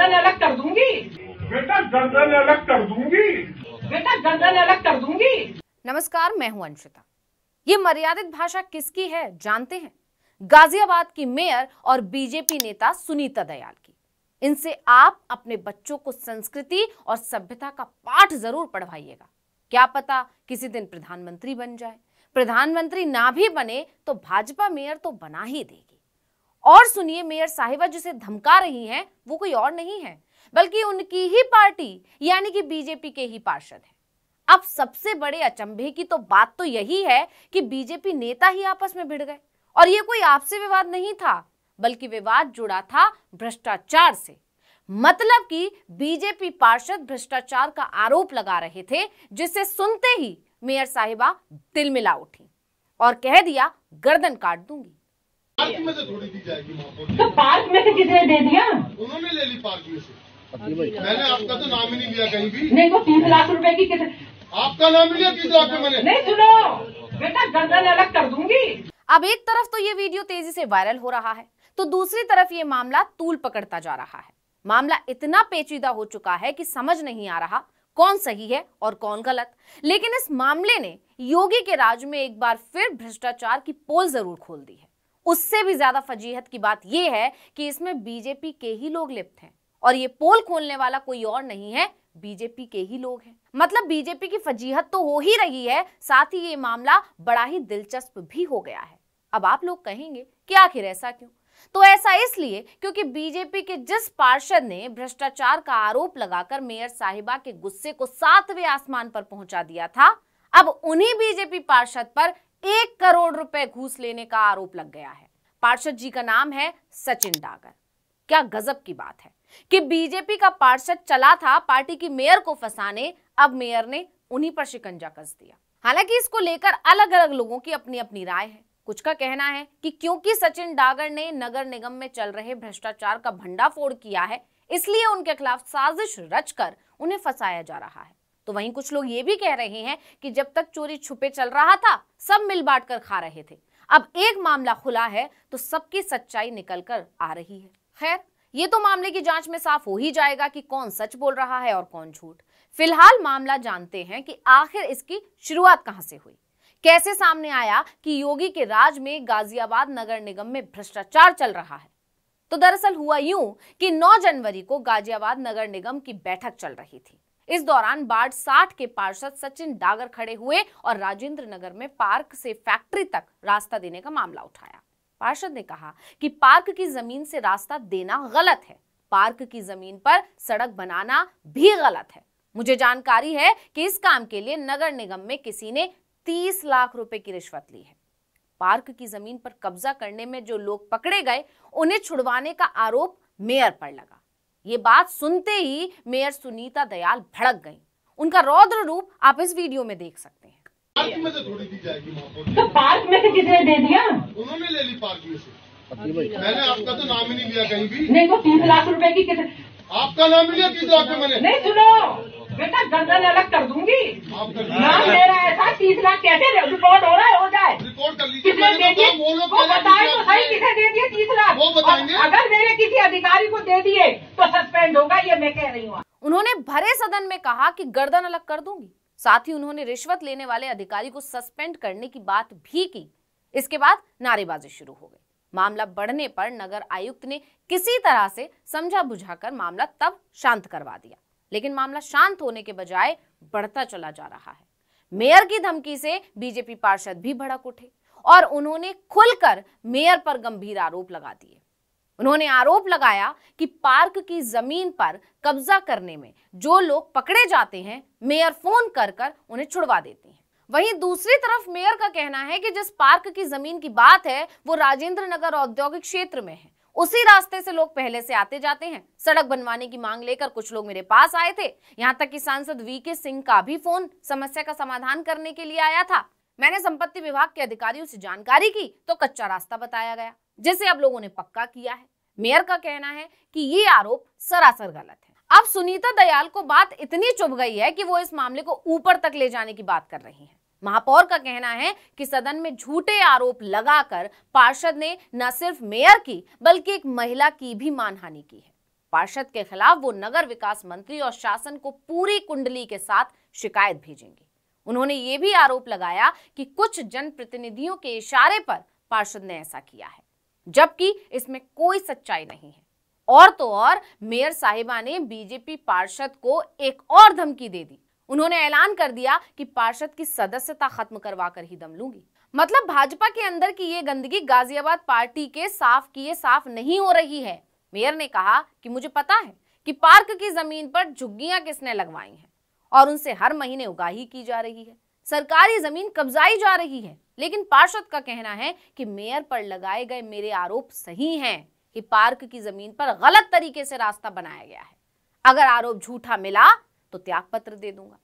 गर्दन अलग कर दूंगी। बेटा गर्दन अलग कर दूंगी। बेटा गर्दन अलग कर दूंगी। नमस्कार, मैं हूं अंशिता। ये मर्यादित भाषा किसकी है जानते हैं? गाजियाबाद की मेयर और बीजेपी नेता सुनीता दयाल की। इनसे आप अपने बच्चों को संस्कृति और सभ्यता का पाठ जरूर पढ़वाइएगा। क्या पता किसी दिन प्रधानमंत्री बन जाए। प्रधानमंत्री ना भी बने तो भाजपा मेयर तो बना ही देगी। और सुनिए, मेयर साहिबा जिसे धमका रही हैं वो कोई और नहीं है बल्कि उनकी ही पार्टी यानी कि बीजेपी के ही पार्षद हैं। अब सबसे बड़े अचंभे की तो बात तो यही है कि बीजेपी नेता ही आपस में भिड़ गए और ये कोई आपसी विवाद नहीं था बल्कि विवाद जुड़ा था भ्रष्टाचार से। मतलब कि बीजेपी पार्षद भ्रष्टाचार का आरोप लगा रहे थे, जिसे सुनते ही मेयर साहिबा तिलमिला उठी और कह दिया गर्दन काट दूंगी। पार्क में से थोड़ी दी जाएगी महापौर। तो पार्क में से किसने दे दिया? उन्होंने ले ली पार्क में से। मैंने आपका तो नाम ही नहीं लिया कहीं भी। नहीं तो 30 लाख रुपए की कितने? आपका नाम लिया 30 लाख में मैंने। नहीं सुनो, बेटा गर्दन अलग कर दूंगी। अब एक तरफ तो ये वीडियो तेजी से वायरल हो रहा है तो दूसरी तरफ ये मामला तूल पकड़ता जा रहा है। मामला इतना पेचीदा हो चुका है कि समझ नहीं आ रहा कौन सही है और कौन गलत। लेकिन इस मामले ने योगी के राज में एक बार फिर भ्रष्टाचार की पोल जरूर खोल दी है। उससे भी ज्यादा फजीहत की बात यह है कि इसमें बीजेपी के ही लोग लिप्त हैं और ये पोल खोलने वाला कोई और नहीं है, बीजेपी के ही लोग हैं। मतलब बीजेपी की फजीहत तो हो ही रही है, साथ ही ये मामला बड़ा ही दिलचस्प भी हो गया है। अब आप लोग कहेंगे कि आखिर ऐसा क्यों? तो ऐसा इसलिए क्योंकि बीजेपी के जिस पार्षद ने भ्रष्टाचार का आरोप लगाकर मेयर साहिबा के गुस्से को 7वें आसमान पर पहुंचा दिया था, अब उन्हीं बीजेपी पार्षद पर 1 करोड़ रुपए घूस लेने का आरोप लग गया है। पार्षद जी का नाम है सचिन डागर। क्या गजब की बात है कि बीजेपी का पार्षद चला था पार्टी की मेयर को फंसाने, अब मेयर ने उन्हीं पर शिकंजा कस दिया। हालांकि इसको लेकर अलग अलग लोगों की अपनी अपनी राय है। कुछ का कहना है कि क्योंकि सचिन डागर ने नगर निगम में चल रहे भ्रष्टाचार का भंडाफोड़ किया है, इसलिए उनके खिलाफ साजिश रचकर उन्हें फंसाया जा रहा है। तो वहीं कुछ लोग ये भी कह रहे हैं कि जब तक चोरी छुपे चल रहा था सब मिल बांट कर खा रहे थे, अब एक मामला खुला है तो सबकी सच्चाई निकल कर आ रही है। खैर, ये तो मामले की जांच में साफ हो ही जाएगा कि कौन सच बोल रहा है और कौन झूठ। फिलहाल मामला जानते हैं कि आखिर इसकी शुरुआत कहां से हुई, कैसे सामने आया कि योगी के राज में गाजियाबाद नगर निगम में भ्रष्टाचार चल रहा है। तो दरअसल हुआ यूं कि 9 जनवरी को गाजियाबाद नगर निगम की बैठक चल रही थी। इस दौरान वार्ड 60 के पार्षद सचिन डागर खड़े हुए और राजेंद्र नगर में पार्क से फैक्ट्री तक रास्ता देने का मामला उठाया। पार्षद ने कहा कि पार्क की जमीन से रास्ता देना गलत है, पार्क की जमीन पर सड़क बनाना भी गलत है। मुझे जानकारी है कि इस काम के लिए नगर निगम में किसी ने 30 लाख रुपए की रिश्वत ली है। पार्क की जमीन पर कब्जा करने में जो लोग पकड़े गए उन्हें छुड़वाने का आरोप मेयर पर लगा। ये बात सुनते ही मेयर सुनीता दयाल भड़क गईं। उनका रौद्र रूप आप इस वीडियो में देख सकते हैं। पार्क में से थोड़ी दी जाएगी महापौर। तो पार्क में से किसने दे दिया? उन्होंने ले ली पार्क में से। मैंने आपका तो नाम ही नहीं लिया कहीं भी। नहीं तो 30 लाख रुपए की कितने? आपका नाम लिया 30 लाख में मैंने। नहीं सुनो, बेटा गर्दन अलग कर दूंगी। आपका नाम ले रहा है था 30 लाख, कैसे रिकॉर्ड हो रहा है? हो जाए रिकॉर्ड कर लीजिए। किसने दे दिए? वो लोग वो बताए तो सही, किसे दे दिए 30 लाख? वो बताएंगे। अगर मेरे किसी अधिकारी को दे दिए तो सस्पेंड होगा, ये मैं कह रही हूँ। उन्होंने भरे सदन में कहा कि गर्दन अलग कर दूंगी। साथ ही उन्होंने रिश्वत लेने वाले अधिकारी को सस्पेंड करने की बात भी की। इसके बाद नारेबाजी शुरू हो गई। मामला बढ़ने पर नगर आयुक्त ने किसी तरह से समझा बुझाकर मामला तब शांत करवा दिया, लेकिन मामला शांत होने के बजाय बढ़ता चला जा रहा है। मेयर की धमकी से बीजेपी पार्षद भी भड़क उठे और उन्होंने खुलकर मेयर पर गंभीर आरोप लगा दिए। उन्होंने आरोप लगाया कि पार्क की जमीन पर कब्जा करने में जो लोग पकड़े जाते हैं, मेयर फोन कर कर उन्हें छुड़वा देती हैं। वहीं दूसरी तरफ मेयर का कहना है कि जिस पार्क की जमीन की बात है वो राजेंद्र नगर औद्योगिक क्षेत्र में है, उसी रास्ते से लोग पहले से आते जाते हैं। सड़क बनवाने की मांग लेकर कुछ लोग मेरे पास आए थे, यहाँ तक कि सांसद वीके सिंह का भी फोन समस्या का समाधान करने के लिए आया था। मैंने संपत्ति विभाग के अधिकारियों से जानकारी की तो कच्चा रास्ता बताया गया, जिसे अब लोगों ने पक्का किया है। मेयर का कहना है कि ये आरोप सरासर गलत है। अब सुनीता दयाल को बात इतनी चुभ गई है कि वो इस मामले को ऊपर तक ले जाने की बात कर रही हैं। महापौर का कहना है कि सदन में झूठे आरोप लगाकर पार्षद ने न सिर्फ मेयर की बल्कि एक महिला की भी मानहानि की है। पार्षद के खिलाफ वो नगर विकास मंत्री और शासन को पूरी कुंडली के साथ शिकायत भेजेंगे। उन्होंने ये भी आरोप लगाया कि कुछ जनप्रतिनिधियों के इशारे पर पार्षद ने ऐसा किया है, जबकि इसमें कोई सच्चाई नहीं है। और तो और मेयर साहिबा ने बीजेपी पार्षद को एक और धमकी दे दी। उन्होंने ऐलान कर दिया कि पार्षद की सदस्यता खत्म करवा कर ही दम लूंगी। मतलब भाजपा के अंदर की ये गंदगी गाजियाबाद पार्टी के साफ किए साफ नहीं हो रही है। मेयर ने कहा कि मुझे पता है कि पार्क की जमीन पर झुग्गियां किसने लगवाई हैं और उनसे हर महीने उगाही की जा रही है, सरकारी जमीन कब्जाई जा रही है। लेकिन पार्षद का कहना है कि मेयर पर लगाए गए मेरे आरोप सही हैं कि पार्क की जमीन पर गलत तरीके से रास्ता बनाया गया है। अगर आरोप झूठा मिला तो त्याग पत्र दे दूंगा।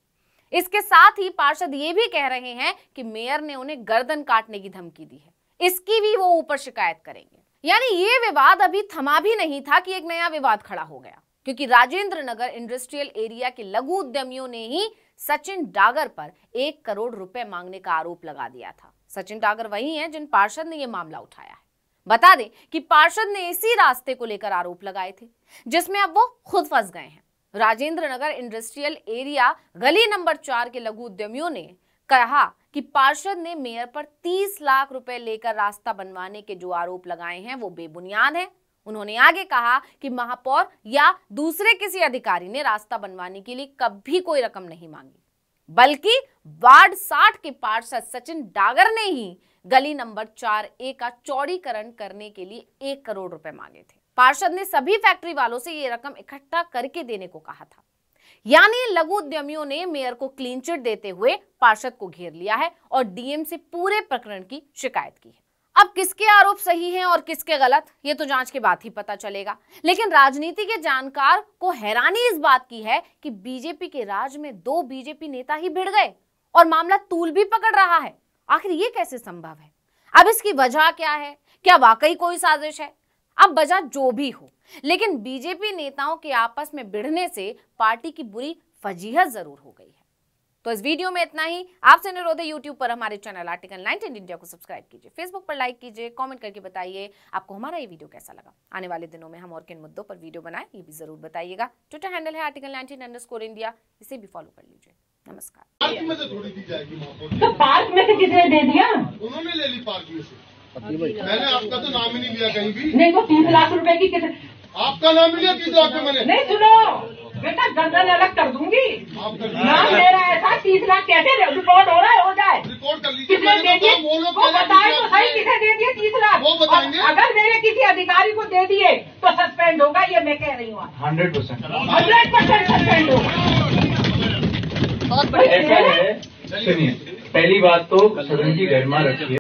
इसके साथ ही पार्षद ये भी कह रहे हैं कि मेयर ने उन्हें गर्दन काटने की धमकी दी है, इसकी भी वो ऊपर शिकायत करेंगे। यानी ये विवाद अभी थमा भी नहीं था कि एक नया विवाद खड़ा हो गया, क्योंकि राजेंद्र नगर इंडस्ट्रियल एरिया के लघु उद्यमियों ने ही सचिन डागर पर 1 करोड़ रुपए मांगने का आरोप लगा दिया था। सचिन डागर वही हैं जिन पार्षद ने यह मामला उठाया है। बता दें कि पार्षद ने इसी रास्ते को लेकर आरोप लगाए थे, जिसमें अब वो खुद फंस गए हैं। राजेंद्र नगर इंडस्ट्रियल एरिया गली नंबर 4 के लघु उद्यमियों ने कहा कि पार्षद ने मेयर पर 30 लाख रुपए लेकर रास्ता बनवाने के जो आरोप लगाए हैं वो बेबुनियाद हैं। उन्होंने आगे कहा कि महापौर या दूसरे किसी अधिकारी ने रास्ता बनवाने के लिए कभी कोई रकम नहीं मांगी, बल्कि वार्ड 60 के पार्षद सचिन डागर ने ही गली नंबर 4A का चौड़ीकरण करने के लिए 1 करोड़ रुपए मांगे थे। पार्षद ने सभी फैक्ट्री वालों से ये रकम इकट्ठा करके देने को कहा था। यानी लघु उद्यमियों ने मेयर को क्लीन चिट देते हुए पार्षद को घेर लिया है और डीएम से पूरे प्रकरण की शिकायत की है। अब किसके आरोप सही हैं और किसके गलत, ये तो जांच के बाद ही पता चलेगा। लेकिन राजनीति के जानकार को हैरानी इस बात की है कि बीजेपी के राज में 2 बीजेपी नेता ही भिड़ गए और मामला तूल भी पकड़ रहा है। आखिर ये कैसे संभव है? अब इसकी वजह क्या है? क्या वाकई कोई साजिश है? अब वजह जो भी हो, लेकिन बीजेपी नेताओं के आपस में भिड़ने से पार्टी की बुरी फजीहत जरूर हो गई है। तो इस वीडियो में इतना ही। आपसे अनुरोध है यूट्यूब पर हमारे चैनल आर्टिकल 19 इंडिया को सब्सक्राइब कीजिए, फेसबुक पर लाइक कीजिए, कमेंट करके बताइए आपको हमारा ये वीडियो कैसा लगा। आने वाले दिनों में हम और किन मुद्दों पर वीडियो बनाएं ये भी जरूर बताइएगा। ट्विटर हैंडल है आर्टिकल 19 इंडिया, इसे भी फॉलो कर लीजिए। नमस्कार। पार्क में से थोड़ी दी जाएगी महापौर तो पार्क में से किसने दे दिया? उन्होंने ले ली पार्क में से। मैंने आपका तो नाम ही नहीं लिया कहीं भी। नहीं तो 30 लाख रुपए की कितने? आपका नाम नहीं लिया 30 लाख में मैंने। नहीं सुनो बेटा, गर्दन अलग कर दूंगी। नाम ले रहा है साहब, 30 लाख कैसे रिकॉर्ड हो रहा है? हो जाए रिकॉर्ड कर लीजिए। किसने दे दिए वो बताए तो सही, किसे दे दिए 30 लाख? वो बताएंगे। अगर मेरे किसी अधिकारी को दे दिए तो सस्पेंड होगा, ये मैं कह रही हूँ। 100% सस्पेंड होगा। ऐसा है, सुनिए, पहली बात तो सदन की गरिमा रखिए।